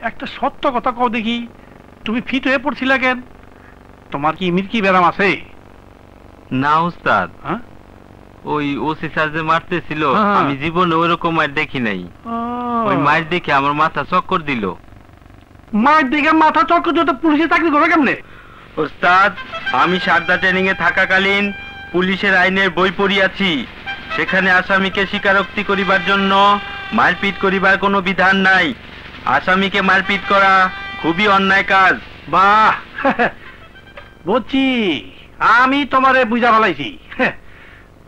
একটা সত্য কথা কও দেখি, তুমি ফিট হয়ে পড়ছিলা কেন? তোমার কি মির্কি ব্যারাম আছে? না উস্তাদ, ওই ওসি স্যার যে মারতেছিল আমি জীবনে ওইরকম মার দেখি নাই। ওই মার দেখে আমার মাথা চক্কর দিল। মার দেখে মাথা চক্কর দিলে তো পুলিশে চাকরি করবে কেমনে? উস্তাদ, আমি সারদা ট্রেনিং এ থাকাকালীন পুলিশের আইনের বই পড়িয়াছি। সেখানে আসামিকে স্বীকারোক্তি করিবার জন্য মারপিট করিবার কোনো বিধান নাই। আসামিকে মারপিট করা খুবই অন্যায় কাজ। বাহ, বুঝছি, আমি তোমারে বুঝা ফেলাইছি।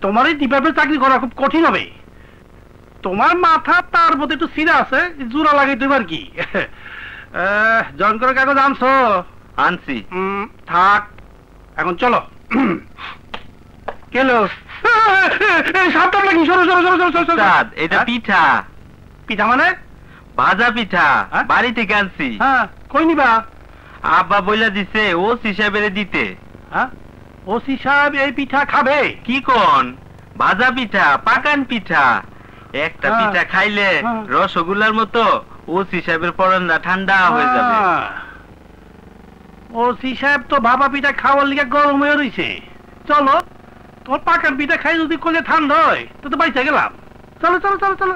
তোমার এই ডিপার্টমেন্ট চাকরি করা খুব কঠিন হবে। তোমার মাথা তার মধ্যে একটু সিরা আছে, জোড়া লাগাই দেবার কি। জয়েন করার কাগজ আনছো? আনছি। থাক, এখন চলো। কেলো সাবধান নাকি? সরো সরো সরো সরো সরো। এটা পিঠা। পিঠা মানে? ভাজা পিঠা, বাড়ি থেকে আনছি। কই নিবা? আব্বা বইলা দিছে ওসি সাহেবের দিতে। ওসি সাহেব এই পিঠা খাবে? কি কোন? ভাজা পিঠা, পাকান পিঠা। একটা পিঠা খাইলে রসগোল্লার মতো ওসি সাহেবের পরনটা ঠান্ডা হয়ে যাবে। ওসি সাহেব তো ভাপা পিঠা খাওয়ার লিগে গরম হয়ে রয়েছে। চলো, তোমার পাকান পিঠা খাই যদি করলে ঠান্ডা হয় তো বাইচে গেলাম। চলো চলো চলো চলো।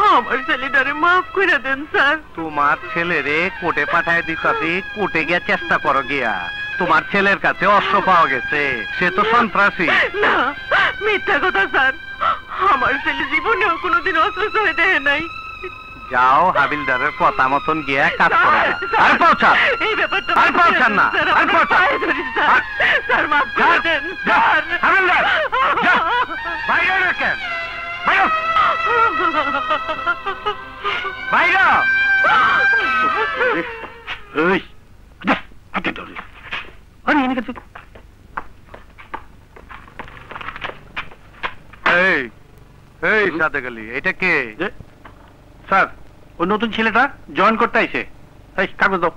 আমার ছেলেটারে মাফ করে দেন স্যার। তোমার ছেলেরে কোর্টে পাঠায় দিতাছি, কোর্টে গিয়া চেষ্টা করো গিয়া। তোমার ছেলের কাছে অস্ত্র পাওয়া গেছে, সে তো সন্ত্রাসী। না, মিথ্যা কথা স্যার। আমার ছেলে জীবনেও কোনোদিন অস্ত্র ছুঁয়ে দেয় নাই। যাও, হাবিলদারের কথা মতন গিয়া কাজ করে। আর পৌঁছা এই ব্যাপারটা আর পৌঁছান না। আর পৌঁছা স্যার, মাফ করে দেন স্যার। হাবিলদার বাইরে রাখেন, বাইরে বাইরে। এই হাতে ধরে আরে এনে কাছে। এই এই সাদেক আলী, এটা কে? স্যার, ওই নতুন ছেলেটা জয়েন করতে আইছে। এই কাগজ দাও।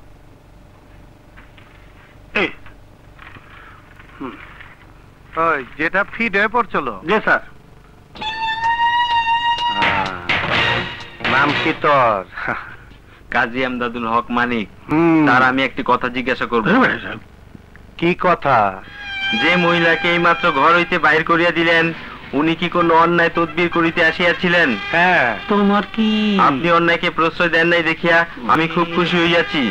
ওই যেটা ফিট হয়ে পড়ছিল? জি স্যার। নাম কি তোর? কাজী আমদাদুল হক মানিক। তার আমি একটি কথা জিজ্ঞাসা করব। কি কথা? যে মহিলাকে এইমাত্র ঘর হইতে বাইর করিয়া দিলেন, উনি কি কোনো অন্যায় তদবির করিতে আসিয়াছিলেন? হ্যাঁ। তোমার কি? আপনি অন্যায়কে প্রশ্রয় দেন নাই দেখিয়া আমি খুব খুশি হইয়াছি।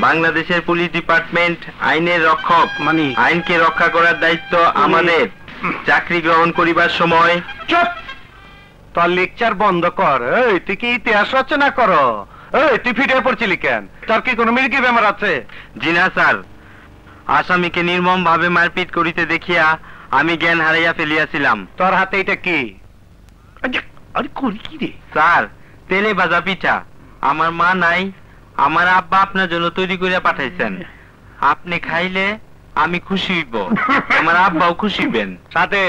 বাংলাদেশের পুলিশ ডিপার্টমেন্ট আইনের রক্ষক, মানে আইনকে রক্ষা করার দায়িত্ব আমাদের। চাকরি গ্রহণ করিবার সময় চুপ, তোর লেকচার বন্ধ কর। এই তুই কি ইতিহাস রচনা করো? এই তুই ফিট হয়ে পড়ছিলি কেন? তোর কি কোনো মির্গি বেমার আছে? জি না স্যার, আসামিকে নির্মম ভাবে মারপিট করিতে দেখিয়া আমি জ্ঞান হারাইয়া ফেলিয়াছিলাম। তোর হাতে এটা কি? আরে করি কি রে? স্যার, তেলে ভাজা পিঠা। আমার মা নাই, আমার আব্বা আপনার জন্য তৈরি করিয়া পাঠাইছেন। আপনি খাইলে আমি খুশি হইব, আমার আব্বাও খুশি হইবেন। সাথে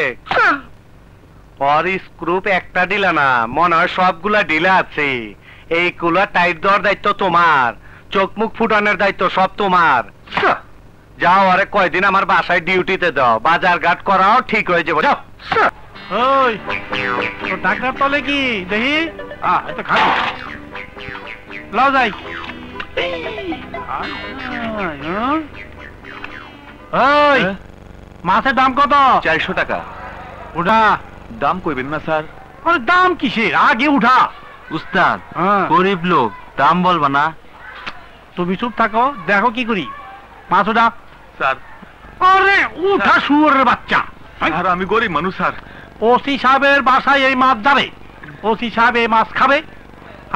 ওর স্ক্রুপ একটা ডিলা না, মনে হয় সবগুলা ডিলা আছে। এইগুলা টাইট দেওয়ার দায়িত্ব তোমার, চোখ মুখ ফুটানোর দায়িত্ব সব তোমার। যাও, আরে কয়দিন আমার বাসায় ডিউটিতে দাও, বাজার ঘাট করাও, ঠিক হয়ে যাবো। যাও। ওই তো ডাক্তার তলে কি দেখি? এতো খাবি লাও যাই। ওই মাছের দাম কত? 400 টাকা। উঠা। দাম কইবেন না স্যার? আরে দাম কিসের, আগে উঠা। উস্তাদ, গরিব লোক, দাম বলবা না? তুমি চুপ থাকো, দেখো কি করি। মাছ উঠা। স্যার। আরে উঠা শুয়োরের বাচ্চা। আর আমি গরিব মানুষ স্যার। ওসি সাহেবের বাসায় এই মাছ যাবে, ওসি সাহেব এই মাছ খাবে।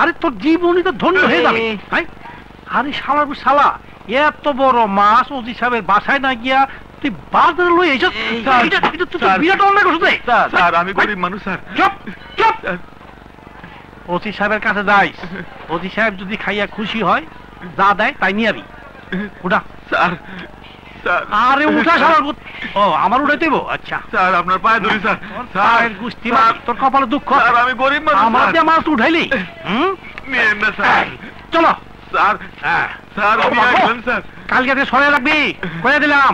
আরে তোর জীবনই তো ধন্য হয়ে যাবে। আরে শালা শালা, এত বড় মাছ ওসি সাহেবের বাসায় না গিয়া তুই বাজারে লই এসো। বিরাট অন্যায় করছিস। স্যার, আমি গরিব মানুষ স্যার। চুপ চুপ। ওসি সাহেবের কাছে যাইস, ওসি সাহেব যদি খাইয়া খুশি হয় যা দেয় তাই নিয়ে আবি। উঠা। স্যার। আরে উঠা শালা। ও আমার উঠে দেবো? আচ্ছা স্যার, আপনার পায়ে ধরি স্যার। স্যার গুষ্টি মার, তোর কপালে দুঃখ। স্যার, আমি গরিব মানুষ। আমার দিয়ে মাছ উঠাইলি? নিয়েন না স্যার। চলো স্যার। স্যার, আমি আসবেন স্যার। কালকে থেকে সরে রাখবি, করে দিলাম।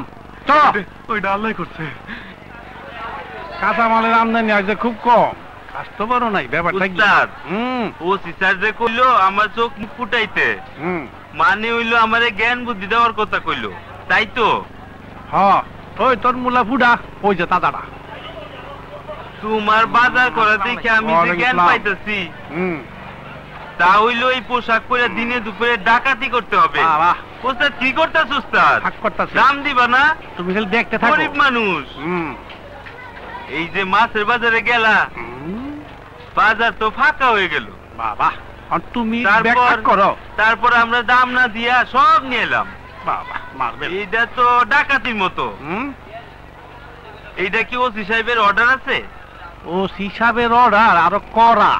চলো। ওইটা আল্লাহ করছে। কাঁচামালের আমদানি আজকে খুব কম, আসতে পারো নাই ব্যাপারটা কি? উস্তাদ, হুম ও সিস্টার যে কইলো আমার চোখ মুখ ফুটাইতে, হুম মানে হইলো আমারে জ্ঞান বুদ্ধি দেওয়ার কথা কইলো, তাই তো? হ্যাঁ ওই তোর মুলা ফুডা ওই যে দাদারা। তোমার বাজার করা দেখে আমি যে ওয়ালাইকুম জ্ঞান আসসালাম। পাইতেছি, হুম তা হইলো এই পোশাক পরে দিনে দুপুরে ডাকাতি করতে হবে। বাহ ওস্তাদ কি করতেছ উস্তাদ? ভাগ করতাছি। দাম দিবা না? তুমি খালি দেখতে থাকো। গরিব মানুষ। হুম এই যে মাছের বাজারে গেলা, হুম, বাজার তো ফাঁকা হয়ে গেল। বাবা আর তুমি তারপর ব্যাখ্যা করো। তারপর আমরা দাম না দিয়া সব নিয়ে এলাম। বাবা মারবে। এইটা তো ডাকাতির মতো। হুম এইটা কি ওসি সাহেবের অর্ডার আছে? ও হিসাবের অর্ডার আরো করা।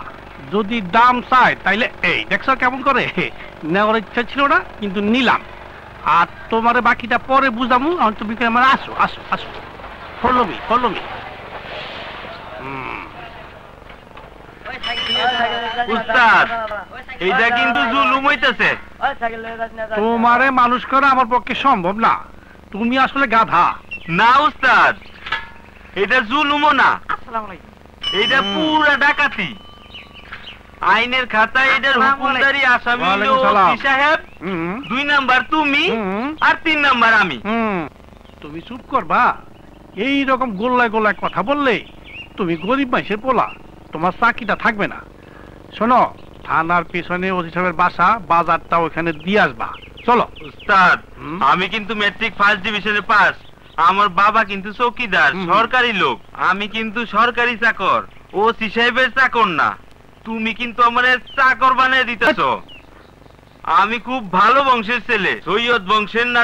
যদি দাম চাই তাইলে এই দেখছো কেমন করে নেওয়ার ইচ্ছা ছিল না কিন্তু নিলাম। আর তোমারে বাকিটা পরে বুঝামু। আর তুমি আমার আসো আসো আসো ফলো মি উস্তাদ, এইটা কিন্তু জুলুম হইতেছে। তোমারে মানুষ করা আমার পক্ষে সম্ভব না। তুমি আসলে গাধা। না উস্তাদ, এটা জুলুমও না, এইটা হুম। পুরা ডাকাতি। আইনের খাতায় এটার হুকুমদারি আসামি হলো ওয়ালাইকুম সালাম। ওসি সাহেব, হুম 2 নাম্বার তুমি, হুম। আর 3 নাম্বার আমি। হুম তুমি চুপ করবা। এই রকম গোল্লায় গোল্লায় কথা বললে তুমি গরিব মানুষের পোলা, তোমার চাকরিটা থাকবে না। শোনো, থানার পেছনে ওসি সাহেবের বাসা, বাজারটা ওখানে দিয়ে আসবা। চলো। উস্তাদ, হুম। আমি কিন্তু ম্যাট্রিক ফার্স্ট ডিভিশনে পাস। আমার বাবা কিন্তু চৌকিদার, হুম। সরকারি লোক। আমি কিন্তু সরকারি চাকর, ওসি সাহেবের চাকর না। তুমি কিন্তু আমার চাকর বানিয়ে দিতেছ। আমি খুব ভালো বংশের ছেলে, সৈয়দ বংশের না।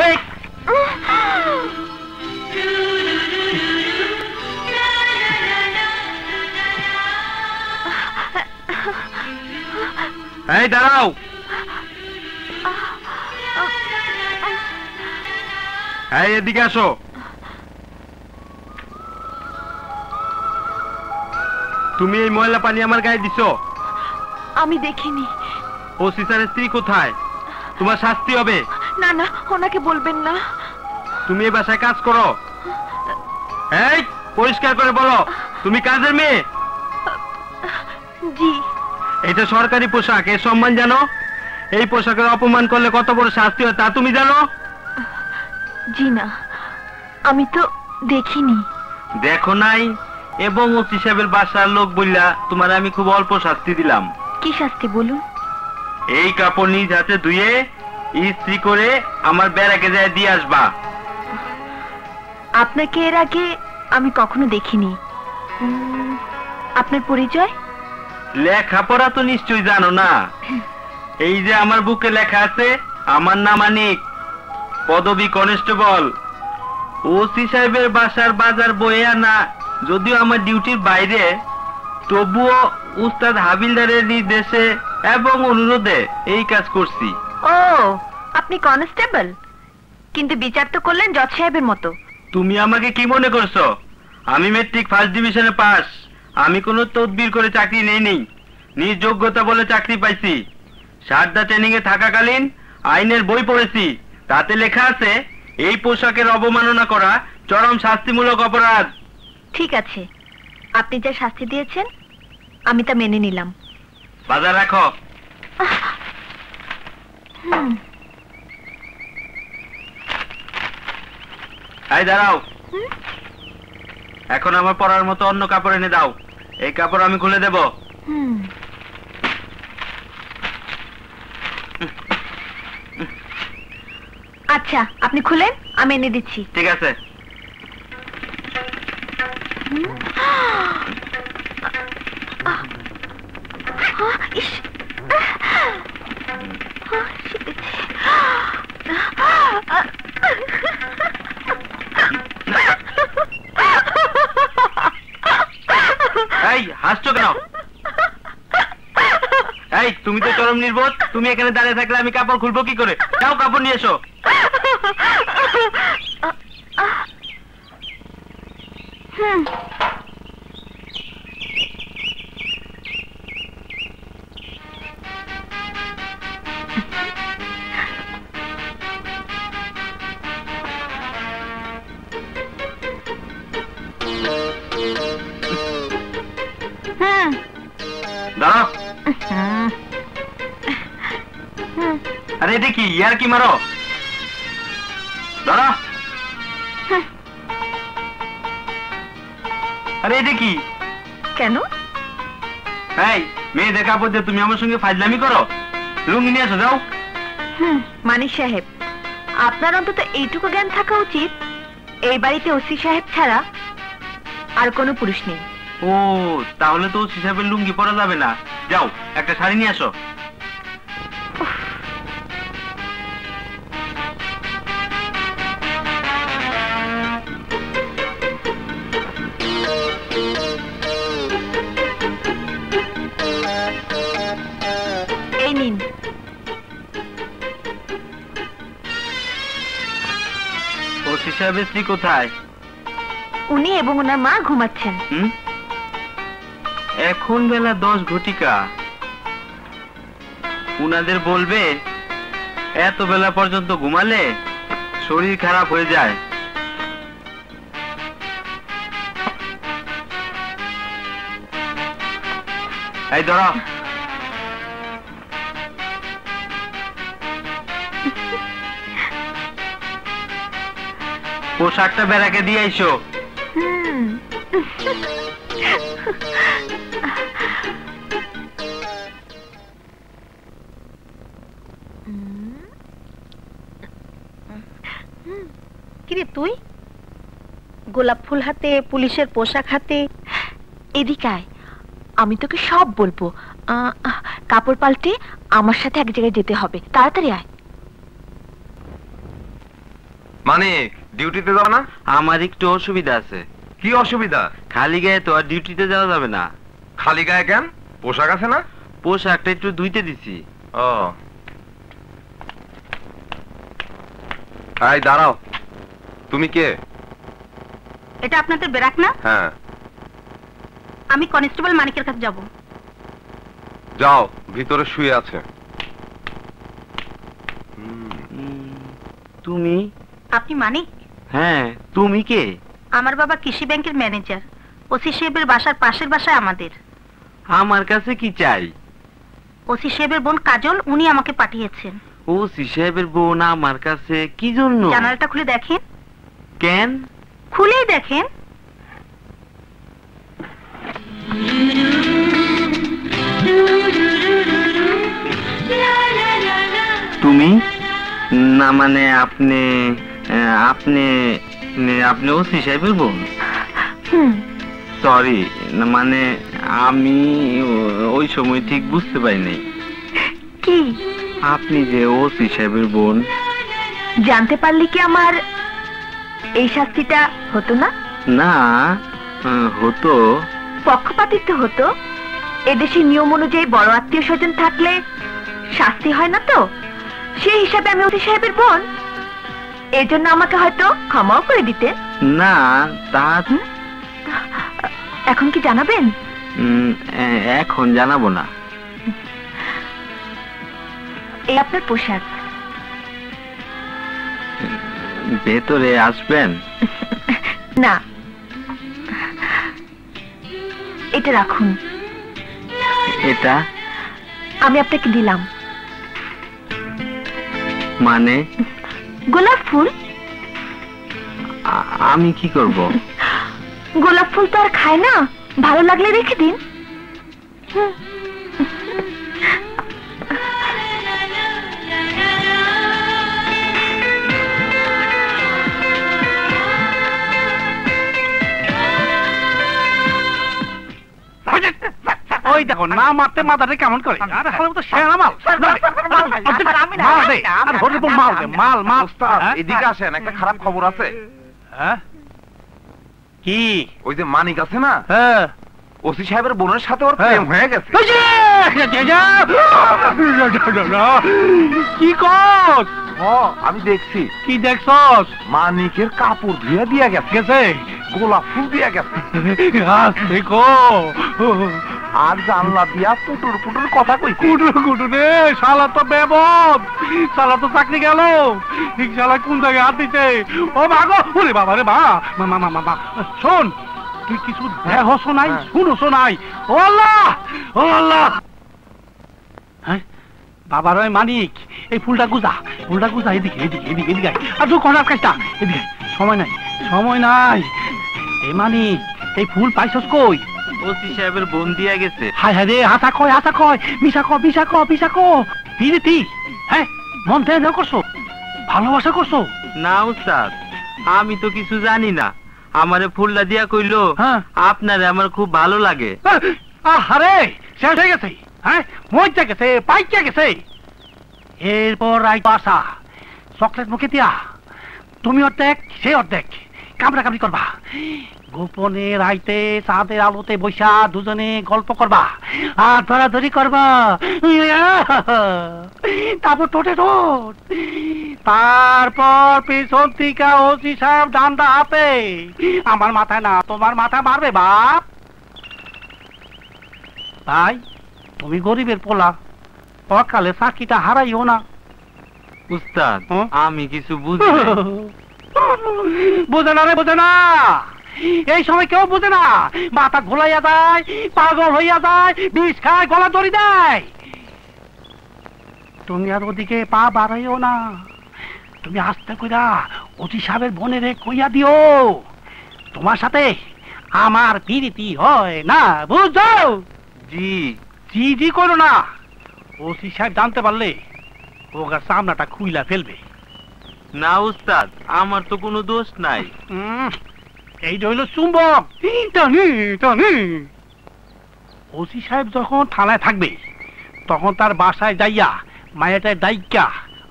এই, এই দাঁড়াও। এই এদিকে আসো। তুমি এই ময়লা পানি আমার গায়ে দিছো। আমি দেখিনি। ওসি স্যারের স্ত্রী কোথায়? তোমার শাস্তি হবে। না না, ওনাকে বলবেন না। তুমি এই বাসায় কাজ করো। এই পরিষ্কার করে বলো, তুমি কাজের মেয়ে? জি। এটা সরকারি পোশাক, এর সম্মান জানো? এই পোশাকের অপমান করলে কত বড় শাস্তি হয় তা তুমি জানো? জি না, আমি তো দেখিনি। দেখো নাই, এবং ওসি সাহেবের বাসার লোক বললা তোমার আমি খুব অল্প শাস্তি দিলাম। কি শাস্তি বলুন? এই কাপড় নিজ হাতে ধুয়ে ইস্ত্রি করে আমার ব্যারাকে যায় দিয়ে আসবা। আপনাকে এর আগে আমি কখনো দেখিনি। আপনার পরিচয়? লেখাপড়া তো নিশ্চয়ই জানো না। এই যে আমার বুকে লেখা আছে, আমার নাম মানিক, পদবী কনস্টেবল। ওসি সাহেবের বাসার বাজার বয়ে আনা যদিও আমার ডিউটির বাইরে, তবুও উস্তাদ হাবিলদারের নির্দেশে এবং অনুরোধে এই কাজ করছি। ও, আপনি কনস্টেবল, কিন্তু বিচার তো করলেন জজ সাহেবের মতো। তুমি আমাকে কি মনে করছো? আমি ম্যাট্রিক ফার্স্ট ডিভিশনে পাস। আমি কোনো তদবির করে চাকরি নেইনি, নিজ যোগ্যতা বলে চাকরি পাইছি। সারদা ট্রেনিং এ থাকাকালীন আইনের বই পড়েছি, তাতে লেখা আছে এই পোশাকের অবমাননা করা চরম শাস্তিমূলক অপরাধ। ঠিক আছে, আপনি যা শাস্তি দিয়েছেন আমি তা মেনে নিলাম। বাজার রাখো। হুম। এই দাঁড়াও, হুম? এখন আমার পরার মতো অন্য কাপড় এনে দাও। এই কাপড় আমি খুলে দেব। হুম। আচ্ছা, আপনি খুলেন, আমি এনে দিচ্ছি। ঠিক আছে। হুম? ইস! এই হাসছো কেন? এই তুমি তো চরম নির্বোধ। তুমি এখানে দাঁড়িয়ে থাকলে আমি কাপড় খুলবো কি করে? যাও কাপড় নিয়ে এসো। হুম। আরে এটা কি ইয়ার কি মারো দাঁড়া আরে এটা কি কেন? এই মেয়ে দেখা পড়তে তুমি আমার সঙ্গে ফাজলামি করো লুঙ্গি নিয়ে আসো যাও মানিক সাহেব, আপনার অন্তত এইটুকু জ্ঞান থাকা উচিত, এই বাড়িতে ওসি সাহেব ছাড়া আর কোনো পুরুষ নেই। ও তাহলে তো হিসাবের লুঙ্গি পরা যাবে না, যাও একটা শাড়ি নিয়ে আসো। এই নিন। ওসি সাহেবের স্ত্রী কোথায়? উনি এবং ওনার মা ঘুমাচ্ছেন। এখন বেলা 10 ঘটিকা, উনাদের বলবে এত বেলা পর্যন্ত ঘুমালে শরীর খারাপ হয়ে যায়। এই ধরো পোশাকটা বেড়াকে দিয়ে আইসো। কিরে তুই গোলাপ ফুল হাতে, পুলিশের পোশাক হাতে, এদিকে আয়, আমি তোকে সব বলবো। কাপড় পাল্টে আমার সাথে এক জায়গায় যেতে হবে, তাড়াতাড়ি আয়। মানে ডিউটিতে যাও না? আমার একটু অসুবিধা আছে। কি অসুবিধা? খালি গায়ে তো আর ডিউটিতে যাওয়া যাবে না। খালি গায়ে কেন? পোশাক আছে না? পোশাকটা একটু ধুইতে দিছি। ও এই দাঁড়াও, তুমি কে? এটা আপনাদের বেরাক না? হ্যাঁ। আমি কনস্টেবল মানিকের কাছে যাব। যাও, ভিতরে শুয়ে আছে। তুমি? আপনি মানিক? হ্যাঁ, তুমি কে? আমার বাবা কৃষি ব্যাংকের ম্যানেজার। ওসি সাহেবের বাসার পাশের বাসায় আমাদের। আমার কাছে কি চাই? ওসি সাহেবের বোন কাজল, উনি আমাকে পাঠিয়েছেন। ওসি সাহেবের বোন আমার কাছে কি জন্য? জানালাটা খুলে দেখেন। কেন? খুলেই দেখেন। তুমি না মানে আপনি আপনি আপনি ওসি সাহেবের বোন? সরি, মানে আমি ওই সময় ঠিক বুঝতে পারিনি। কি? আপনি যে ওসি সাহেবের বোন। জানতে পারলে কি আমার এই শাস্তিটা হতো না? না, হতো। পক্ষপাতিত্ব হতো। এদেশের নিয়ম অনুযায়ী বড় আত্মীয় স্বজন থাকলে শাস্তি হয় না তো, সেই হিসাবে আমি ওসি সাহেবের বোন, এর জন্য আমাকে হয়তো ক্ষমাও করে দিতে। না তা এখন কি জানাবেন? এখন জানাবো না। এই আপনার পোশাক। ভেতরে আসবেন? না, এটা রাখুন। এটা আমি আপনাকে দিলাম। মানে? গোলাপ ফুল। আমি কি করব? গোলাপ ফুল তো আর খায় না, ভালো লাগলে রেখে দিন। ওই দেখো না মারতে মাথাটা কেমন করে। আরে হালে তো শেয়ানা মাল। মাল মাল। এদিকে আসেন, একটা খারাপ খবর আছে। হ্যাঁ কি? ওই যে মানিক আছে না, হ্যাঁ, ওসি সাহেবের বোনের সাথে ওর প্রেম হয়ে গেছে। কি কস? আমি দেখছি। কি দেখছস? মানিকের কাপড় ধুয়ে দিয়া গেছে, গোলাপ ফুল দিয়া গেছে, দেখো আর জানলা দিয়া পুটুর পুটুর কথা কই। কুটু কুটু রে, শালা তো বেবদ, শালা তো চাকরি গেল। ঠিক শালা কোন জায়গায় হাত দিছে? ও ভাগো। ওরে বাবা রে বা, মামা মামা মা, শোন তুই কিছু দেখছ নাই, শুনছ নাই? ও আল্লাহ, ও আল্লাহ। বাবার ওই মানিক, এই ফুলটা গুজা, এদিকে এদিকে এদিকে এদিকে আয়। আর তুই কনার কাজটা এদিকে আয়। সময় নাই। এই মানিক, এই ফুল পাইছস কই? ওসি সাহেবের বোন দিয়া গেছে। হায় হায় রে, হাতা কয় মিশা ক বিরতি। হ্যাঁ, মন থেকে করছো, ভালোবাসা করছো? না উস্তাদ, আমি তো কিছু জানি না। আমারে ফুলটা দিয়া কইলো হ্যাঁ। আপনারে আমার খুব ভালো লাগে। আরে শেষ হয়ে গেছে, হ্যাঁ, মজা গেছে, পাইকা গেছে। এরপর আসা চকলেট মুখে দিয়া তুমি অর্ধেক সে অর্ধেক কামড়াকামড়ি করবা, গোপনে রাইতে চাঁদের আলোতে বৈশা দুজনে গল্প করবা আর ধরাধরি করবা, তারপর টোটে টোট, তারপর পিছন থেকে ওসি সাহেব ডান্ডা হাতে আমার মাথায় না তোমার মাথা মারবে বাপ। তাই তুমি গরিবের পোলা, অকালে চাকরিটা হারাইও না। উস্তাদ, হ্যাঁ? আমি কিছু বুঝি না। বোঝে না রে, বোঝে না। এই সময় কেউ বোঝে না, মাথা ঘোলাইয়া যায়, পাগল হইয়া যায়, বিষ খায়, গলা দড়ি দেয়। তুমি আর ওদিকে পা বাড়াইও না, তুমি আস্তে কইরা ওসি সাহেবের বোনেরে কইয়া দিও তোমার সাথে আমার প্রীতি হয় না, বুঝছো? জি। জি করো না, ওসি সাহেব জানতে পারলে ওগার সামনাটা খুইলা ফেলবে। না উস্তাদ, আমার তো কোনো দোষ নাই। এই হইল চুম্বক টানি টানি। ওসি সাহেব যখন থানায় থাকবে তখন তার বাসায় যাইয়া মায়াটায় দায়িকা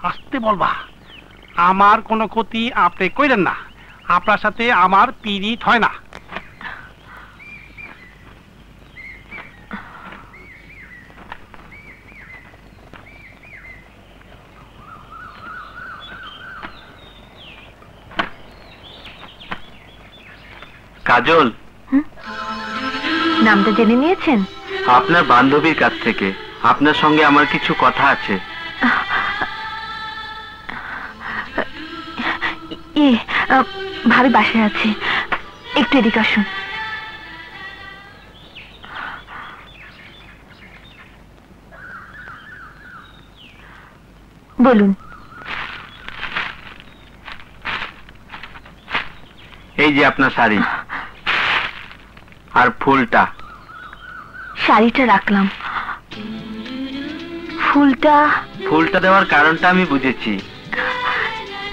আসতে বলবা, আমার কোনো ক্ষতি আপনি কইলেন না, আপনার সাথে আমার পীড়িত হয় না। কাজল, নামটা জেনে নিয়েছেন? আপনার বান্ধবীর কাছ থেকে। আপনার সঙ্গে আমার কিছু কথা আছে। ভাবি বাসায় আছে, একটু এদিকে আসুন। বলুন। এই যে আপনার শাড়ি আর ফুলটা। শাড়িটা রাখলাম, ফুলটা দেওয়ার কারণটা আমি বুঝেছি।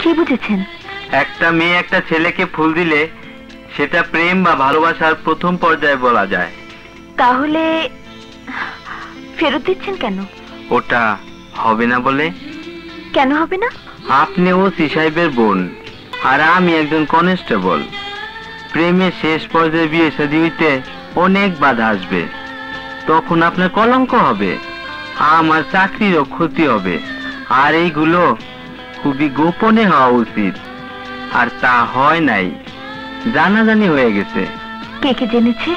কি বুঝেছেন? একটা মেয়ে একটা ছেলেকে ফুল দিলে সেটা প্রেম বা ভালোবাসার প্রথম পর্যায়ে বলা যায়। তাহলে ফেরত দিচ্ছেন কেন? ওটা হবে না বলে। কেন হবে না? আপনি ওসি সাহেবের বোন আর আমি একজন কনস্টেবল। প্রেমের শেষ পর্যায়ে বিয়ে শাদী হইতে অনেক বাধা আসবে, তখন আপনার কলঙ্ক হবে, আমার চাকরিরও ক্ষতি হবে। আর এইগুলো খুবই গোপনে হওয়া উচিত, আর তা হয় নাই, জানাজানি হয়ে গেছে। কে কে জেনেছে?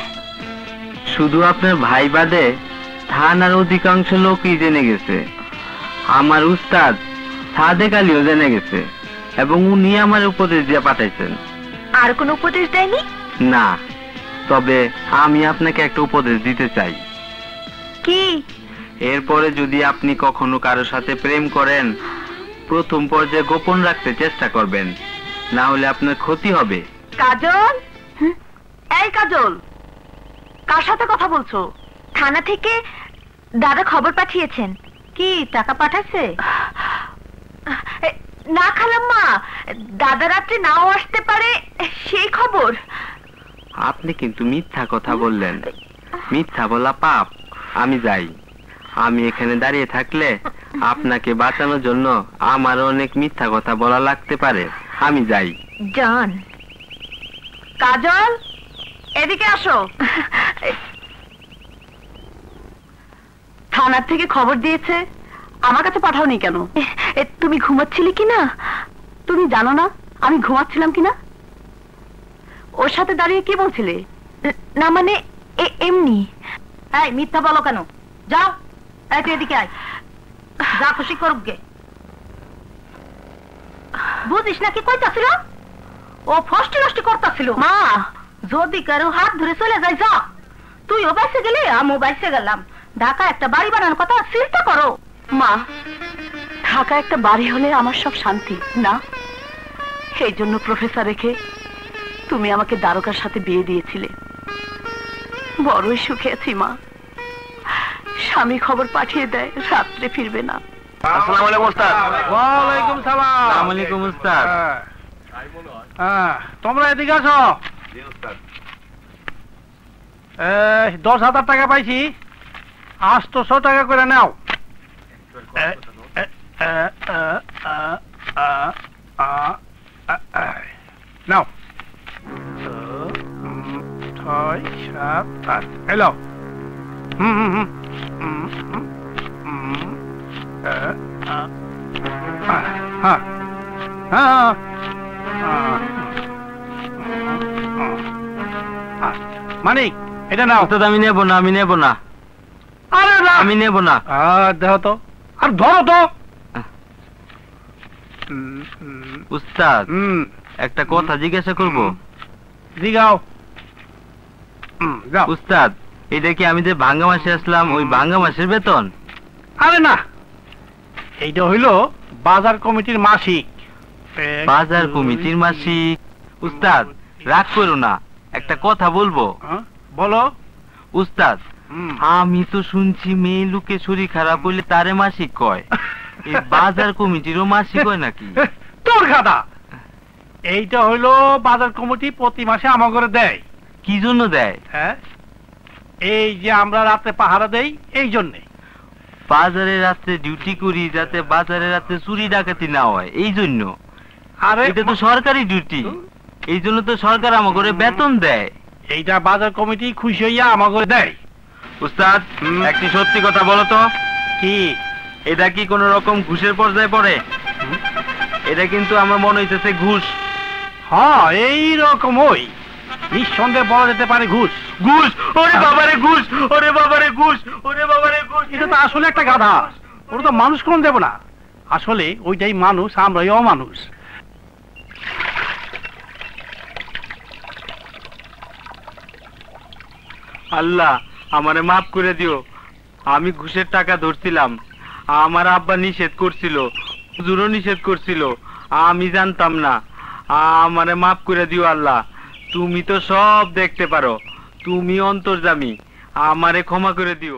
শুধু আপনার ভাই বাদে থানার অধিকাংশ লোকই জেনে গেছে। আমার উস্তাদ সাদেক আলীও জেনে গেছে, এবং উনি আমার উপদেশ দিয়ে পাঠাইছেন। আর কোনো উপদেশ দেয়নি? না, তবে আমি আপনাকে একটা উপদেশ দিতে চাই। কি? এরপরে যদি আপনি কখনো কারো সাথে প্রেম করেন, প্রথম পর্যায়ে গোপন রাখতে চেষ্টা করবেন, না হলে আপনার ক্ষতি হবে। কাজল, এই কাজল, কার সাথে কথা বলছো? থানা থেকে দাদা খবর পাঠিয়েছেন। কি টাকা পাঠাচ্ছে? না খালাম্মা, দাদা রাত্রে নাও আসতে পারে সেই খবর। আপনি কিন্তু মিথ্যা কথা বললেন। মিথ্যা বলা পাপ। আমি যাই। আমি এখানে দাঁড়িয়ে থাকলে আপনাকে বাঁচানোর জন্য আমার অনেক মিথ্যা কথা বলা লাগতে পারে। আমি যাই। জান। কাজল, এদিকে আসো। থানার থেকে খবর দিয়েছে, আমার কাছে পাঠাওনি কেন? তুমি ঘুমাচ্ছিলে কিনা? তুমি জানো না আমি ঘুমাচ্ছিলাম কিনা? ওর সাথে দাঁড়িয়ে কি বলছিলে? না মানে এমনি। এই মিথ্যা বলো কেন? যাও, তুই এদিকে আয়, যা খুশি করুক গে। বুঝিস না কি কইতাছিল? ও ফষ্টি নষ্টি করতেছিল। মা, যদি কারো হাত ধরে চলে যায় যা। তুই ও বাইসে গেলে আমিও বাইসে গেলাম। ঢাকা একটা বাড়ি বানানোর কথা চিন্তা করো। মা, ঢাকা একটা বাড়ি হলে আমার সব শান্তি না, সেই জন্য প্রফেসর রেখে তুমি আমাকে দারোগার সাথে বিয়ে দিয়েছিলে। বড়ই সুখে আছি মা। স্বামী খবর পাঠিয়ে দেয় রাত্রে ফিরবে না। আসসালামু আলাইকুম ওস্তাদ। ওয়ালাইকুম সালাম। আসসালামু আলাইকুম ওস্তাদ। তোমরা এদিকে আসো। 10,000 টাকা পাইছি, 800 টাকা করে নাও। নাও 6, 7, 8 এলো। মানিক, এটা নাও। ওস্তাদ আমি নেব না, আমি নেব না, আরে না, আমি নেব না। দেখো তো, আর ধরো তো। উস্তাদ একটা কথা জিজ্ঞাসা করব? জিগাও। যাও। উস্তাদ, এটা কি আমি যে ভাঙ্গা মাসে আসলাম ওই ভাঙ্গা মাসের বেতন? আরে না, এইটা হইল বাজার কমিটির মাসিক। বাজার কমিটির মাসিক? উস্তাদ রাগ করো না, একটা কথা বলবো। বলো। উস্তাদ, আমি তো শুনছি মেয়ে লোকে শরীর খারাপ হইলে তারে মাসিক কয়, এই বাজার কমিটিরও মাসিক হয় নাকি? তোর খাতা, এইটা হইল বাজার কমিটি প্রতি মাসে আমাকে দেয়। কি জন্য দেয়? হ্যাঁ, এই যে আমরা রাতে পাহারা দেই এই জন্যে। বাজারে রাতে ডিউটি করি যাতে বাজারে রাতে চুরি ডাকাতি না হয়, এই জন্য। আরে এটা তো সরকারি ডিউটি, এই জন্য তো সরকার আমাকে বেতন দেয়। এইটা বাজার কমিটি খুশি হইয়া আমাকে দেয়। উস্তাদ একটি সত্যি কথা বলো তো, কি এটা কি কোন রকম ঘুষের পর্যায়ে পড়ে? এটা কিন্তু আমার মনে হইতেছে ঘুষ। হ্যাঁ, এইরকমই নিঃসন্দেহে বলা যেতে পারে ঘুষ। ঘুষ? ওরে বাবারে ঘুষ, ওরে বাবারে ঘুষ, ওরে বাবারে ঘুষ। এটা তো আসলে একটা গাধা, ওরা তো মানুষ কোন দেব না। আসলে ওইটাই মানুষ, আমরাই অমানুষ। আল্লাহ আমারে মাফ করে দিও, আমি ঘুষের টাকা ধরছিলাম, আমার আব্বা নিষেধ করছিল, হুজুরও নিষেধ করছিল, আমি জানতাম না। আমারে মাফ করে দিও আল্লাহ, তুমি তো সব দেখতে পারো, তুমি অন্তর্যামী, আমারে ক্ষমা করে দিও।